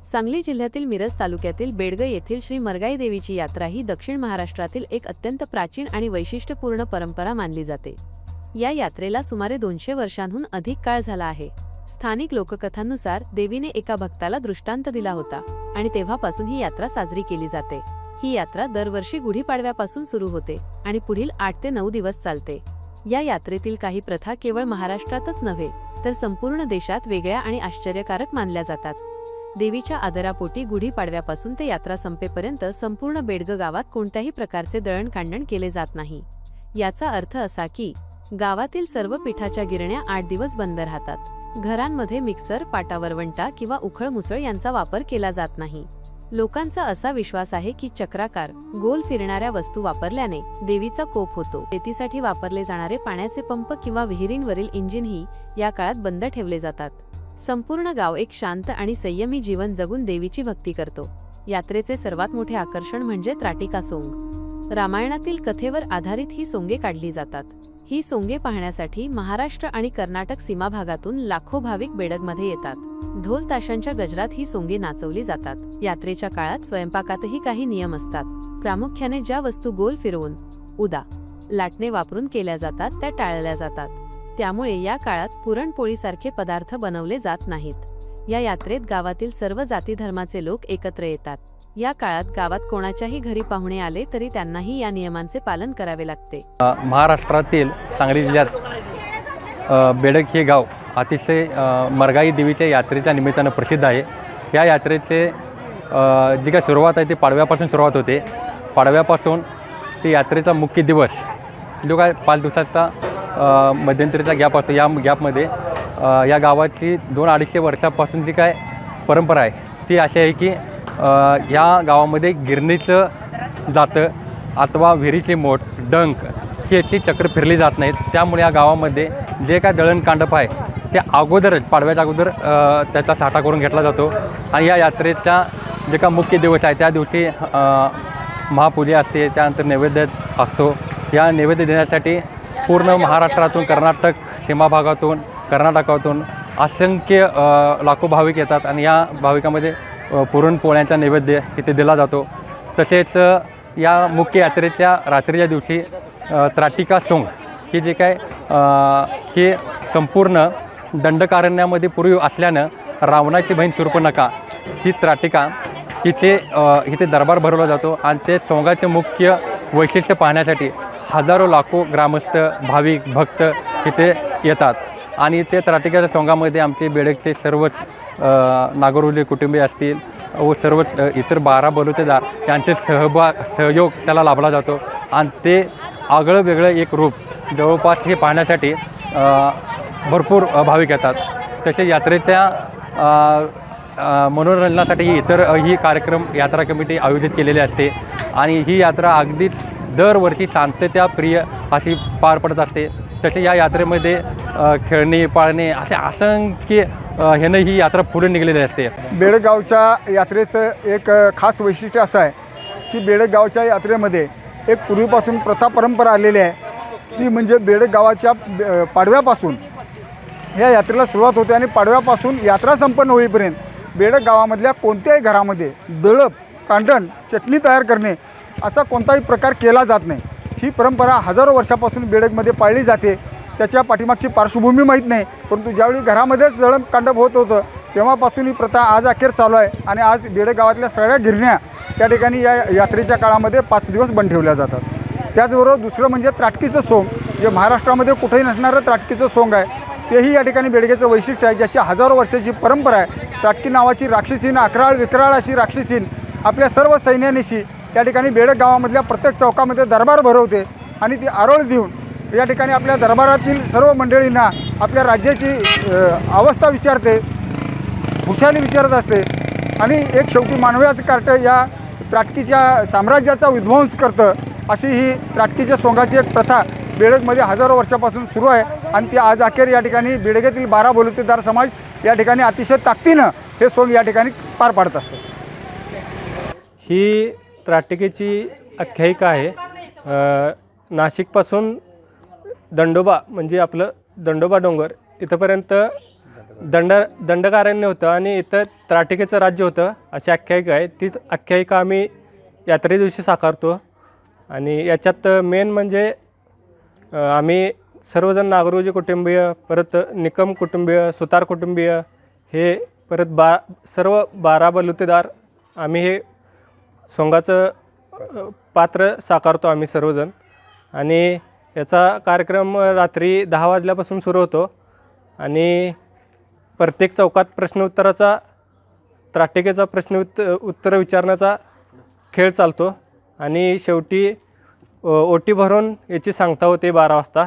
सांगली जिल्ह्यातील मिरज तालुक्यातील बेडग येथील श्री मरगाई देवीची यात्रा ही दक्षिण महाराष्ट्रातील एक अत्यंत प्राचीन आणि वैशिष्ट्यपूर्ण परंपरा मानली जाते। या यात्रेला सुमारे 200 वर्षांहून अधिक काळ झाला आहे। स्थानिक लोककथांनुसार देवीने एका भक्ताला दृष्टांत दिला होता आणि तेव्हापासून ही यात्रा साजरी केली जाते। ही यात्रा दरवर्षी गुढीपाडव्यापासून सुरू होते आणि पुढील 8 ते 9 दिवस चालते। या यात्रेतील काही प्रथा केवळ महाराष्ट्रातच नव्हे तर संपूर्ण देशात वेगळ्या आणि आश्चर्यकारक मानल्या जातात। देवीच्या आदरापोटी गुढीपाडव्यापासून ते यात्रा संपेपर्यंत संपूर्ण बेडग गावात कोणत्याही प्रकारचे दळणकांडण केले जात नाही। याचा अर्थ असा की गावातील सर्व पिठाच्या गिरण्या 8 दिवस बंद राहतात। घरांमध्ये मिक्सर, पाटावरवंटा किंवा उखळ मुसळ यांचा वापर केला जात नाही। लोकांचा असा विश्वास आहे की चक्राकार गोल फिरणाऱ्या वस्तू वापरल्याने देवीचा कोप होतो। शेतीसाठी वापरले जाणारे पाण्याचे पंप किंवा विहिरींवरील इंजिनही या काळात बंद ठेवले जातात। संपूर्ण गाव एक शांत आणि संयमी जीवन जगून देवीची भक्ती करतो। यात्रेचे सर्वात मोठे आकर्षण म्हणजे त्राटिका सोंग। रामायणातील कथेवर आधारित ही सोंगे काढली जातात। ही सोंगे पाहण्यासाठी महाराष्ट्र आणि कर्नाटक सीमा भागातून लाखो भाविक बेडगमध्ये येतात। ढोल ताशांच्या गजरात ही सोंगे नाचवली जातात। यात्रेच्या काळात स्वयंपाकातही काही नियम असतात। प्रामुख्याने ज्या वस्तू गोल फिरवून उदा लाटणे वापरून केल्या जातात त्या टाळल्या जातात। त्यामुळे या काळात पुरणपोळीसारखे पदार्थ बनवले जात नाहीत। या यात्रेत गावातील सर्व जाती धर्माचे लोक एकत्र येतात। या काळात गावात कोणाच्याही घरी पाहुणे आले तरी त्यांनाही या नियमांचे पालन करावे लागते। महाराष्ट्रातील सांगली जिल्ह्यात बेडग हे गाव अतिशय मरगाई देवीच्या यात्रेच्या निमित्तानं प्रसिद्ध आहे। या यात्रेचे जी काय सुरुवात आहे ती पाडव्यापासून सुरुवात होते। पाडव्यापासून ते यात्रेचा मुख्य दिवस जो काय 5 दिवसाचा मध्यंतरीचा गॅप असतो। या गॅपमध्ये या गावाची 2-250 वर्षापासून जी काय परंपरा आहे ती अशी आहे की या गावामध्ये गिरणीचं जातं अथवा विहिरीचे मोठ डंक ह्याची चक्र फिरली जात नाहीत। त्यामुळे या गावामध्ये जे काय दळणकांडप आहे ते अगोदरच पाडव्याच्या अगोदर त्याचा साठा करून घेतला जातो। आणि या यात्रेचा जे का मुख्य दिवस आहे त्या दिवशी महापूजा असते, त्यानंतर नैवेद्य असतो। या नैवेद्य देण्यासाठी पूर्ण महाराष्ट्रातून, कर्नाटक सीमा भागातून, कर्नाटकातून असंख्य लाखो भाविक येतात आणि या भाविकांमध्ये पुरणपोळ्यांचा नैवेद्य इथे दिला जातो। तसेच या मुख्य यात्रेच्या रात्रीच्या दिवशी त्राटिका सोंग ही जे काय हे संपूर्ण दंडकारण्यामध्ये पूर्वी असल्यानं रावणाची बहीण शूर्पणखा ही त्राटिका इथे दरबार भरवला जातो आणि ते सोंगाचे मुख्य वैशिष्ट्य पाहण्यासाठी हजारो लाखो ग्रामस्थ, भाविक, भक्त इथे येतात। आणि ते त्राटिकाच्या सोंगामध्ये आमचे बेडगचे सर्वच नागरोली कुटुंबीय असतील व सर्व इतर 12 बलुतेदार यांचे सहयोग त्याला लाभला जातो। आणि ते आगळं वेगळं एक रूप जवळपास हे पाहण्यासाठी भरपूर भाविक येतात। तसे यात्रेच्या मनोरंजनासाठी ही कार्यक्रम यात्रा कमिटी आयोजित केलेली असते आणि ही यात्रा अगदीच दरवर्षी शांतताप्रिय अशी पार पडत असते। तसे या यात्रेमध्ये खेळणे, पाळणे असे असंख्य ह्यानं ही यात्रा पुढे निघलेली असते। बेडगावच्या यात्रेचं एक खास वैशिष्ट्य असं आहे की बेडगावच्या यात्रेमध्ये एक पूर्वीपासून प्रथा परंपरा आलेली आहे। ती म्हणजे बेडगावाच्या पाडव्यापासून ह्या यात्रेला सुरुवात होते आणि पाडव्यापासून यात्रा संपन्न होईपर्यंत बेडगावामधल्या कोणत्याही घरामध्ये दळप, कांडण, चटणी तयार करणे असा कोणताही प्रकार केला जात नाही। ही परंपरा हजारो वर्षापासून बेडगमध्ये पाळली जाते। त्याच्या पाठीमागची पार्श्वभूमी माहीत नाही, परंतु ज्यावेळी घरामध्येच दळणकांडप होत होतं तेव्हापासून ही प्रथा आज अखेर चालू आहे आणि आज बेडग गावातल्या सगळ्या गिरण्या त्या ठिकाणी या यात्रेच्या काळामध्ये 5 दिवस बंद ठेवल्या जातात। त्याचबरोबर दुसरं म्हणजे त्राटकीचं सोंग, जे महाराष्ट्रामध्ये कुठेही नसणारं त्राटकीचं सोंग आहे, तेही या ठिकाणी बेडगेचं वैशिष्ट्य आहे, ज्याची हजारो वर्षाची परंपरा आहे। त्राटकी नावाची राक्षसीन, अकराळ विक्राळ अशी राक्षसीन आपल्या सर्व सैन्यानिशी त्या ठिकाणी बेडग गावामधल्या प्रत्येक चौकामध्ये दरबार भरवते आणि ती आरोळ देऊन या ठिकाणी आपल्या दरबारातील सर्व मंडळींना आपल्या राज्याची अवस्था विचारते, खुशाली विचारत असते आणि एक शेवटी मानवाचं कार्ट या त्राटकीच्या साम्राज्याचा विध्वंस करतं। अशी ही त्राटकीच्या सोंगाची एक प्रथा बेडगमध्ये हजारो वर्षापासून सुरू आहे आणि ती आज अखेर या ठिकाणी बेडगेतील 12 बलुतेदार समाज या ठिकाणी अतिशय ताकदीनं हे सोंग या ठिकाणी पार पाडत असतात। ही त्राटिकेची आख्यायिका आहे। नाशिकपासून दंडोबा म्हणजे आपलं दंडोबा डोंगर इथपर्यंत दंडकारण्य होतं आणि इथं त्राटिकेचं राज्य होतं अशी आख्यायिका आहे. तीच आख्यायिका आम्ही यात्रे दिवशी साकारतो. आणि याच्यात मेन म्हणजे आम्ही सर्वजण नागरोजी कुटुंबीय, परत निकम कुटुंबीय, सुतार कुटुंबीय, हे परत सर्व 12 बलुतेदार आम्ही हे सोंगाचं पात्र साकारतो आम्ही सर्वजण. आणि याचा कार्यक्रम रात्री 10 वाजल्यापासून सुरू होतो आणि प्रत्येक चौकात प्रश्नोत्तराचा, त्राटिकेचा उत्तर विचारण्याचा खेळ चालतो आणि शेवटी ओटी भरून याची सांगता होते 12 वाजता.